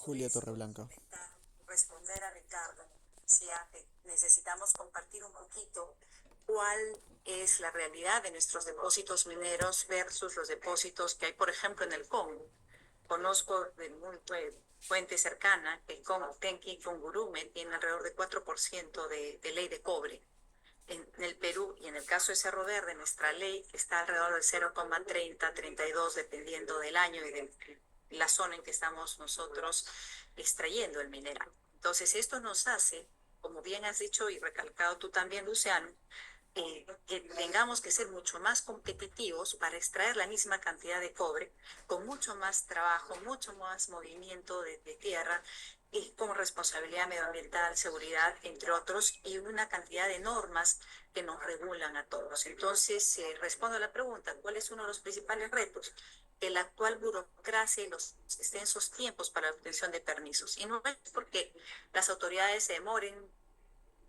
Julia Torreblanca. Responder a Ricardo. Si necesitamos compartir un poquito cuál es la realidad de nuestros depósitos mineros versus los depósitos que hay, por ejemplo, en el Congo. Conozco de muy fuente cercana que el Congo, Tenki Fungurume, tiene alrededor de 4% de ley de cobre. En el Perú y en el caso de Cerro Verde, nuestra ley está alrededor del 0,30, 32, dependiendo del año y de la zona en que estamos nosotros extrayendo el mineral. Entonces, esto nos hace, como bien has dicho y recalcado tú también, Luciano, que tengamos que ser mucho más competitivos para extraer la misma cantidad de cobre, con mucho más trabajo, mucho más movimiento de tierra, y con responsabilidad medioambiental, seguridad, entre otros, y una cantidad de normas que nos regulan a todos. Entonces, respondo a la pregunta, ¿cuál es uno de los principales retos? Que la actual burocracia y los extensos tiempos para la obtención de permisos. Y no es porque las autoridades se demoren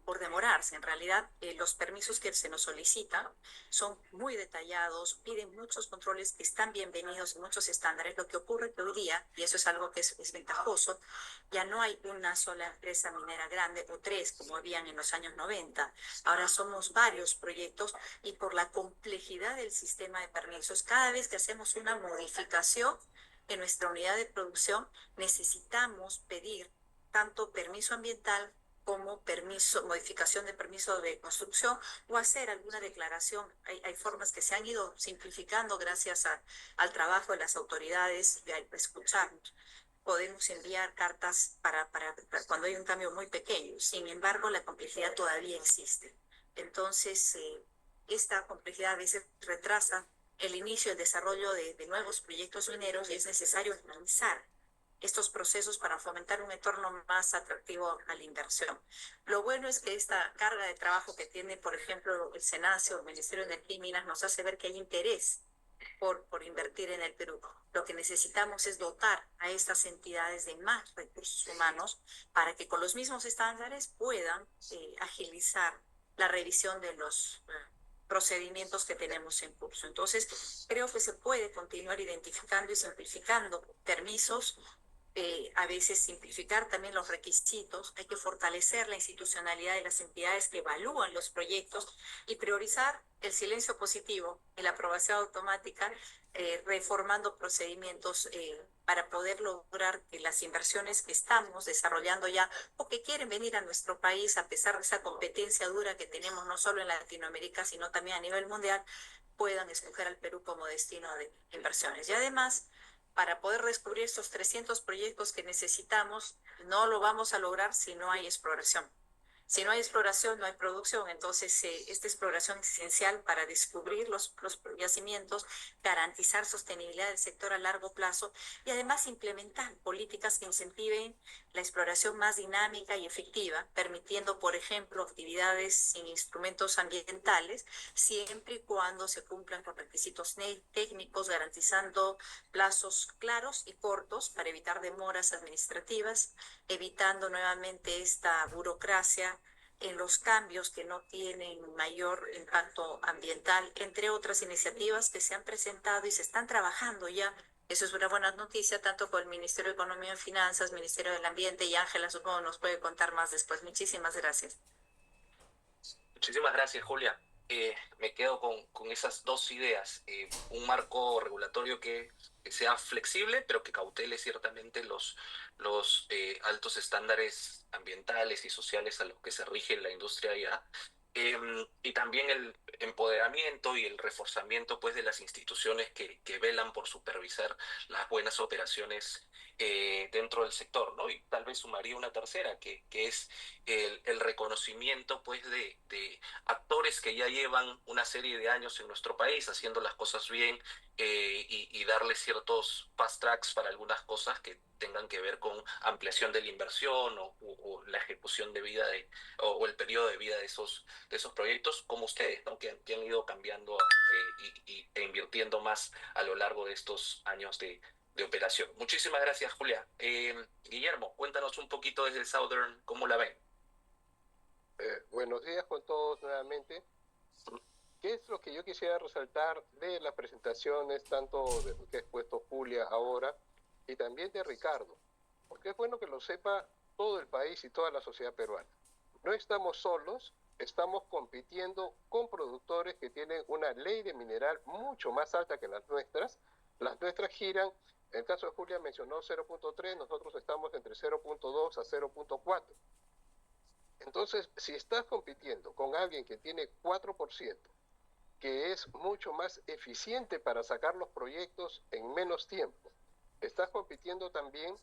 por demorarse. En realidad, los permisos que se nos solicitan son muy detallados, piden muchos controles que están bienvenidos y muchos estándares. Lo que ocurre que hoy día, y eso es algo que es ventajoso, ya no hay una sola empresa minera grande o tres como habían en los años 90. Ahora somos varios proyectos y por la complejidad del sistema de permisos, cada vez que hacemos una modificación en nuestra unidad de producción, necesitamos pedir tanto permiso ambiental como permiso, modificación de permiso de construcción o hacer alguna declaración. Hay formas que se han ido simplificando gracias al trabajo de las autoridades y al escucharnos. Podemos enviar cartas para cuando hay un cambio muy pequeño. Sin embargo, la complejidad todavía existe. Entonces, esta complejidad a veces retrasa el inicio, el desarrollo de nuevos proyectos mineros y es necesario analizar estos procesos para fomentar un entorno más atractivo a la inversión. Lo bueno es que esta carga de trabajo que tiene, por ejemplo, el SENACE o el Ministerio de Energía y Minas nos hace ver que hay interés por invertir en el Perú. Lo que necesitamos es dotar a estas entidades de más recursos humanos para que con los mismos estándares puedan agilizar la revisión de los procedimientos que tenemos en curso. Entonces, creo que se puede continuar identificando y simplificando permisos, a veces simplificar también los requisitos, hay que fortalecer la institucionalidad de las entidades que evalúan los proyectos y priorizar el silencio positivo y la aprobación automática, reformando procedimientos para poder lograr que las inversiones que estamos desarrollando ya o que quieren venir a nuestro país, a pesar de esa competencia dura que tenemos no solo en Latinoamérica, sino también a nivel mundial, puedan escoger al Perú como destino de inversiones. Y además, para poder descubrir estos 300 proyectos que necesitamos, no lo vamos a lograr si no hay exploración. Si no hay exploración, no hay producción. Entonces, esta exploración es esencial para descubrir los yacimientos, garantizar sostenibilidad del sector a largo plazo y además implementar políticas que incentiven la exploración más dinámica y efectiva, permitiendo, por ejemplo, actividades sin instrumentos ambientales, siempre y cuando se cumplan con requisitos técnicos, garantizando plazos claros y cortos para evitar demoras administrativas, evitando nuevamente esta burocracia en los cambios que no tienen mayor impacto ambiental, entre otras iniciativas que se han presentado y se están trabajando ya. Eso es una buena noticia, tanto con el Ministerio de Economía y Finanzas, Ministerio del Ambiente, y Ángela supongo nos puede contar más después. Muchísimas gracias. Muchísimas gracias, Julia. Me quedo con esas dos ideas. Un marco regulatorio que sea flexible, pero que cautele ciertamente los altos estándares ambientales y sociales a los que se rige la industria ya. Y también el empoderamiento y el reforzamiento pues, de las instituciones que velan por supervisar las buenas operaciones dentro del sector, ¿no? Y tal vez sumaría una tercera, que es el reconocimiento pues de actores que ya llevan una serie de años en nuestro país haciendo las cosas bien, y darle ciertos fast tracks para algunas cosas que tengan que ver con ampliación de la inversión o la ejecución de vida o el periodo de vida de esos proyectos, como ustedes, ¿no? Que han ido cambiando e invirtiendo más a lo largo de estos años de operación. Muchísimas gracias, Julia. Guillermo, cuéntanos un poquito desde Southern, ¿cómo la ven? Buenos días con todos nuevamente. ¿Qué es lo que yo quisiera resaltar de las presentaciones, tanto de lo que ha expuesto Julia ahora y también de Ricardo? porque es bueno que lo sepa todo el país y toda la sociedad peruana. No estamos solos, estamos compitiendo con productores que tienen una ley de mineral mucho más alta que las nuestras. Las nuestras giran, en el caso de Julia mencionó 0.3, nosotros estamos entre 0.2 a 0.4. Entonces, si estás compitiendo con alguien que tiene 4%, que es mucho más eficiente para sacar los proyectos en menos tiempo, estás compitiendo también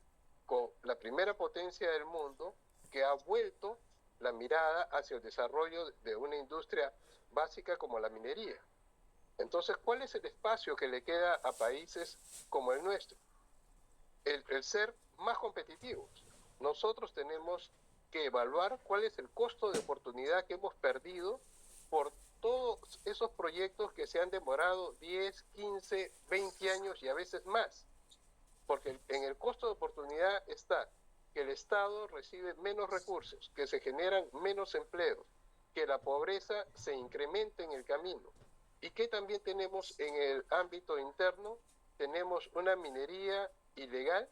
con la primera potencia del mundo que ha vuelto la mirada hacia el desarrollo de una industria básica como la minería. Entonces, ¿cuál es el espacio que le queda a países como el nuestro? El ser más competitivos. Nosotros tenemos que evaluar cuál es el costo de oportunidad que hemos perdido por todos esos proyectos que se han demorado 10, 15, 20 años y a veces más. Porque en el costo de oportunidad está que el Estado recibe menos recursos, que se generan menos empleos, que la pobreza se incrementa en el camino. Y que también tenemos en el ámbito interno, tenemos una minería ilegal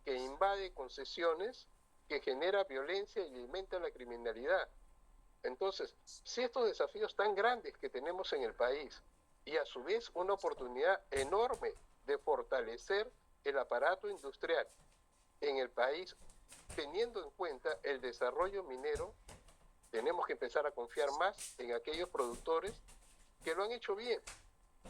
que invade concesiones, que genera violencia y alimenta la criminalidad. Entonces, si estos desafíos tan grandes que tenemos en el país y a su vez una oportunidad enorme de fortalecer el aparato industrial en el país, teniendo en cuenta el desarrollo minero, tenemos que empezar a confiar más en aquellos productores que lo han hecho bien.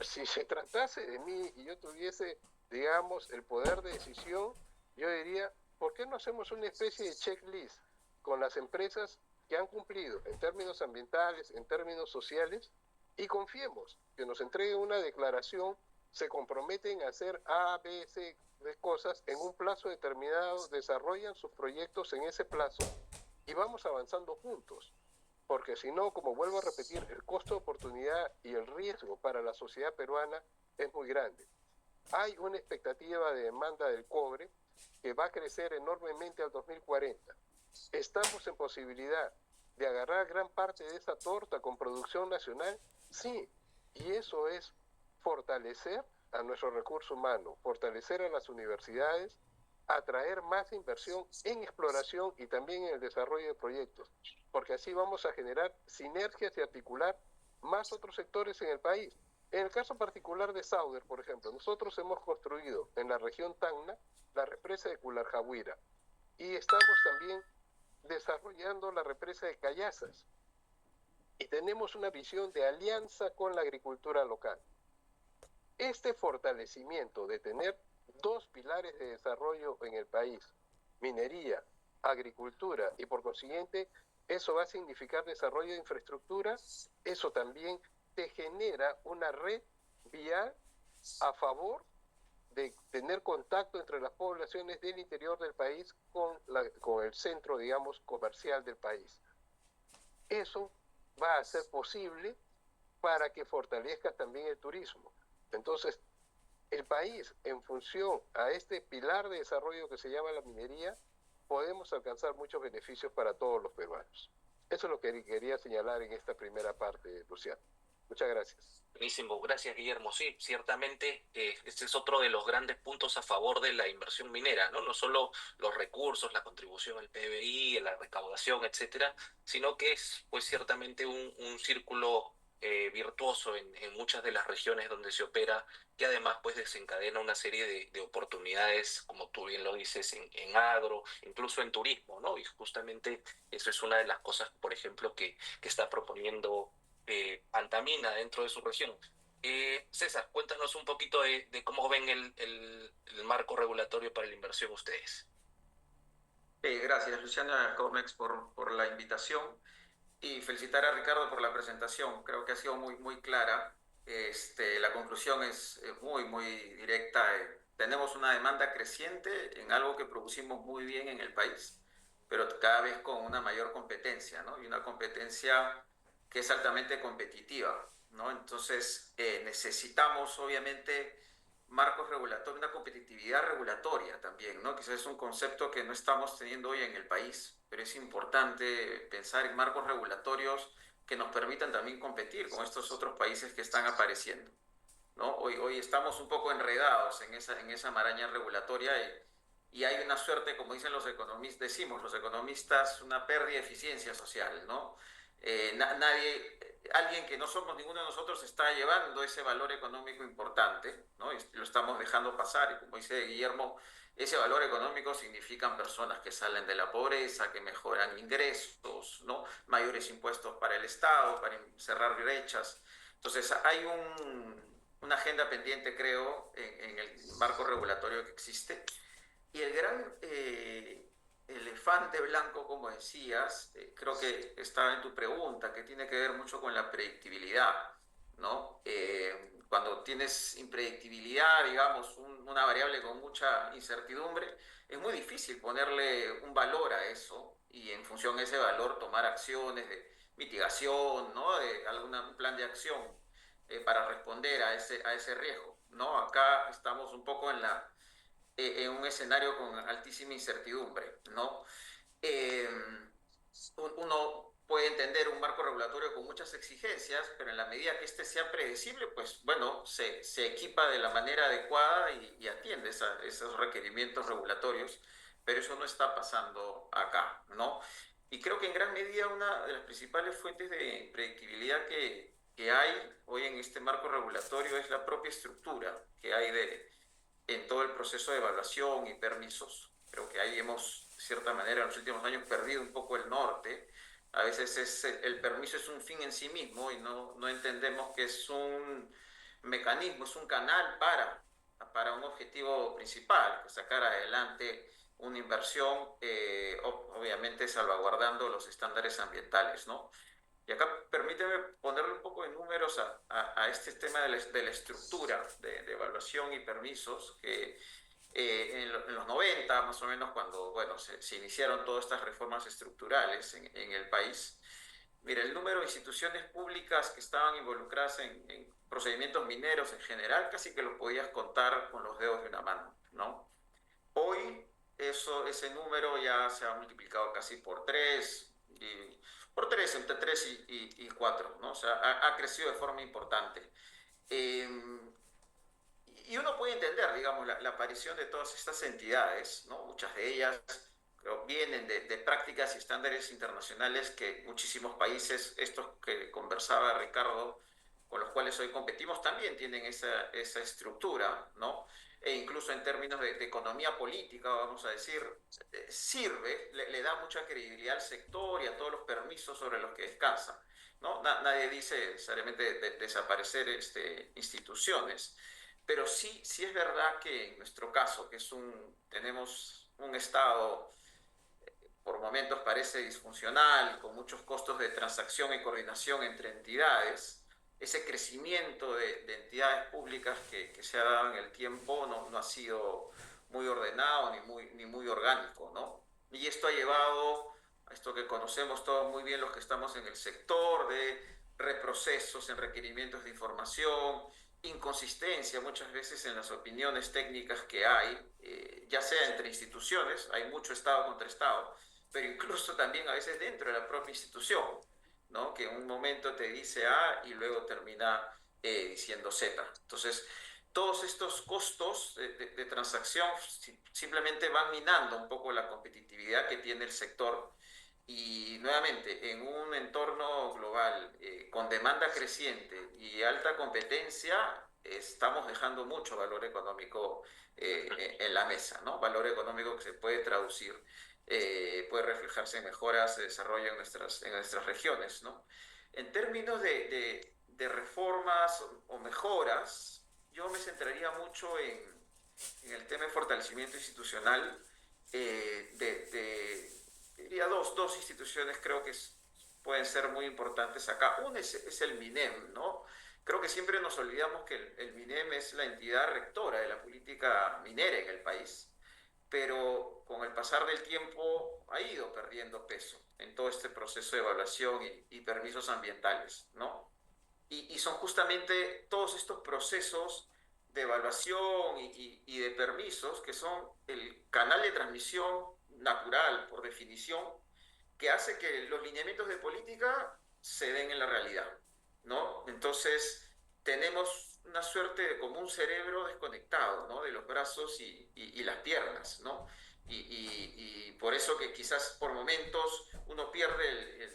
Si se tratase de mí y yo tuviese, digamos, el poder de decisión, yo diría, ¿por qué no hacemos una especie de checklist con las empresas que han cumplido en términos ambientales, en términos sociales, y confiemos que nos entreguen una declaración, se comprometen a hacer A, B, C de cosas en un plazo determinado, desarrollan sus proyectos en ese plazo y vamos avanzando juntos? Porque si no, como vuelvo a repetir, el costo de oportunidad y el riesgo para la sociedad peruana es muy grande. Hay una expectativa de demanda del cobre que va a crecer enormemente al 2040. ¿Estamos en posibilidad de agarrar gran parte de esa torta con producción nacional? Sí, y eso es fortalecer a nuestro recurso humano, fortalecer a las universidades, atraer más inversión en exploración y también en el desarrollo de proyectos, porque así vamos a generar sinergias y articular más otros sectores en el país. En el caso particular de Sauder, por ejemplo, nosotros hemos construido en la región Tacna la represa de Cularjahuira y estamos también desarrollando la represa de Cayazas y tenemos una visión de alianza con la agricultura local. Este fortalecimiento de tener dos pilares de desarrollo en el país, minería, agricultura, y por consiguiente eso va a significar desarrollo de infraestructura, eso también te genera una red vial a favor de tener contacto entre las poblaciones del interior del país con el centro, digamos, comercial del país. Eso va a ser posible para que fortalezca también el turismo. Entonces, el país, en función a este pilar de desarrollo que se llama la minería, podemos alcanzar muchos beneficios para todos los peruanos. Eso es lo que quería señalar en esta primera parte, Luciano. Muchas gracias. Buenísimo, gracias Guillermo. Sí, ciertamente este es otro de los grandes puntos a favor de la inversión minera, ¿no? No solo los recursos, la contribución al PBI, la recaudación, etcétera, sino que es pues ciertamente un círculo virtuoso en muchas de las regiones donde se opera, que además pues desencadena una serie de oportunidades, como tú bien lo dices, en agro, incluso en turismo, ¿no? Y justamente eso es una de las cosas, por ejemplo, que está proponiendo Antamina dentro de su región. César, cuéntanos un poquito de cómo ven el marco regulatorio para la inversión ustedes. Gracias, Luciana Comex, por la invitación y felicitar a Ricardo por la presentación. Creo que ha sido muy clara. La conclusión es muy directa. Tenemos una demanda creciente en algo que producimos muy bien en el país, pero cada vez con una mayor competencia, ¿no? Y una competencia que es altamente competitiva, ¿no? Entonces, necesitamos, obviamente, marcos regulatorios, una competitividad regulatoria también, ¿no? Quizás es un concepto que no estamos teniendo hoy en el país, pero es importante pensar en marcos regulatorios que nos permitan también competir con estos otros países que están apareciendo, ¿no? Hoy estamos un poco enredados en esa maraña regulatoria y hay una suerte, como dicen los economistas, decimos los economistas, una pérdida de eficiencia social, ¿no? Alguien que no somos ninguno de nosotros está llevando ese valor económico importante, ¿no? Y lo estamos dejando pasar, y como dice Guillermo, ese valor económico significan personas que salen de la pobreza, que mejoran ingresos, ¿no? Mayores impuestos para el Estado, para cerrar brechas. Entonces, hay una agenda pendiente, creo, en el marco regulatorio que existe. Y el gran elefante blanco, como decías, creo que estaba en tu pregunta, que tiene que ver mucho con la predictibilidad, ¿no? Cuando tienes impredictibilidad, digamos, una variable con mucha incertidumbre, es muy difícil ponerle un valor a eso y en función de ese valor tomar acciones de mitigación, ¿no? De un plan de acción para responder a ese riesgo, ¿no? Acá estamos un poco en un escenario con altísima incertidumbre, ¿no? Eh, Uno puede entender un marco regulatorio con muchas exigencias, pero en la medida que este sea predecible, pues bueno, se equipa de la manera adecuada y atiende esos requerimientos regulatorios, pero eso no está pasando acá, ¿no? Y creo que en gran medida una de las principales fuentes de predictibilidad que hay hoy en este marco regulatorio es la propia estructura que hay en todo el proceso de evaluación y permisos. Creo que ahí hemos, de cierta manera, en los últimos años perdido un poco el norte. A veces el permiso es un fin en sí mismo y no entendemos que es un mecanismo, es un canal para un objetivo principal, sacar adelante una inversión, obviamente salvaguardando los estándares ambientales, ¿no? Y acá permíteme ponerle un poco de números a este tema de la estructura de evaluación y permisos, que en los 90, más o menos, cuando bueno, se iniciaron todas estas reformas estructurales en el país, mira, el número de instituciones públicas que estaban involucradas en procedimientos mineros en general, casi que lo podías contar con los dedos de una mano, ¿no? Hoy ese número ya se ha multiplicado casi por tres, entre tres y cuatro, ¿no? O sea, ha crecido de forma importante. Eh, y uno puede entender, digamos, la aparición de todas estas entidades, ¿no? Muchas de ellas creo, vienen de prácticas y estándares internacionales que muchísimos países, estos que conversaba Ricardo, con los cuales hoy competimos, también tienen esa estructura, ¿no? E incluso en términos de economía política, vamos a decir, sirve, le da mucha credibilidad al sector y a todos los permisos sobre los que descansa, ¿no? Nadie dice necesariamente desaparecer instituciones, pero sí es verdad que en nuestro caso, que tenemos un Estado por momentos parece disfuncional, con muchos costos de transacción y coordinación entre entidades, ese crecimiento de entidades públicas que se ha dado en el tiempo no ha sido muy ordenado ni muy orgánico, ¿no? Y esto ha llevado a esto que conocemos todos muy bien los que estamos en el sector, de reprocesos en requerimientos de información, inconsistencia muchas veces en las opiniones técnicas que hay, ya sea entre instituciones, hay mucho Estado contra Estado, pero incluso también a veces dentro de la propia institución, ¿no? Que en un momento te dice A y luego termina diciendo Z. Entonces, todos estos costos de transacción simplemente van minando un poco la competitividad que tiene el sector. Y nuevamente, en un entorno global con demanda creciente y alta competencia, estamos dejando mucho valor económico en la mesa, ¿no? Valor económico que se puede traducir, puede reflejarse en mejoras de desarrollo en nuestras regiones, ¿no? En términos de reformas o mejoras, yo me centraría mucho en el tema de fortalecimiento institucional diría dos instituciones creo que pueden ser muy importantes acá. Una es el MINEM, ¿no? Creo que siempre nos olvidamos que el MINEM es la entidad rectora de la política minera en el país, pero con el pasar del tiempo ha ido perdiendo peso en todo este proceso de evaluación y permisos ambientales, ¿no? Y son justamente todos estos procesos de evaluación y de permisos que son el canal de transmisión natural, por definición, que hace que los lineamientos de política se den en la realidad, ¿no? Entonces, tenemos una suerte de como un cerebro desconectado, ¿no? De los brazos y las piernas, ¿no? Y por eso que quizás por momentos uno pierde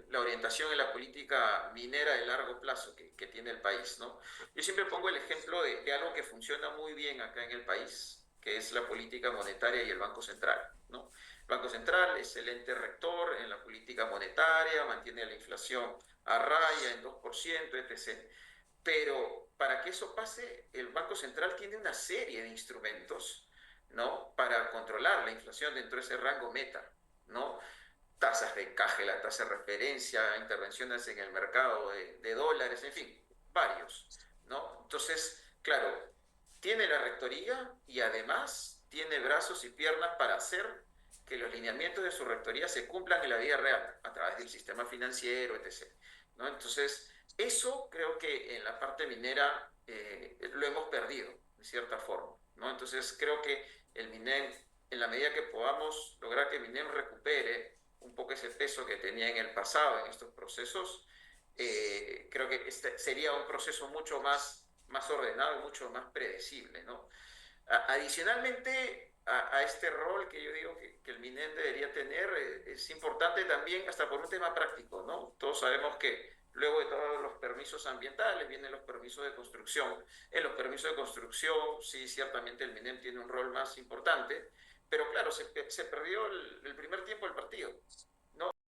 la orientación en la política minera de largo plazo que tiene el país, ¿no? Yo siempre pongo el ejemplo de algo que funciona muy bien acá en el país, que es la política monetaria y el Banco Central, ¿no? El Banco Central es el ente rector en la política monetaria, mantiene la inflación a raya en 2%, etc. Pero para que eso pase, el Banco Central tiene una serie de instrumentos, ¿no? Para controlar la inflación dentro de ese rango meta, ¿no? Tasas de encaje, la tasa de referencia, intervenciones en el mercado de dólares, en fin, varios, ¿no? Entonces, claro, tiene la rectoría y además tiene brazos y piernas para hacer que los lineamientos de su rectoría se cumplan en la vida real, a través del sistema financiero, etc., ¿no? Entonces, eso creo que en la parte minera lo hemos perdido, de cierta forma, ¿no? Entonces, creo que el MINEM, en la medida que podamos lograr que el MINEM recupere un poco ese peso que tenía en el pasado en estos procesos, creo que este sería un proceso mucho más ordenado, mucho más predecible, ¿no? Adicionalmente a este rol que yo digo que el MINEM debería tener, es importante también hasta por un tema práctico, ¿no? Todos sabemos que luego de todos los permisos ambientales vienen los permisos de construcción. En los permisos de construcción, sí, ciertamente el MINEM tiene un rol más importante, pero claro, se perdió el primer tiempo del partido.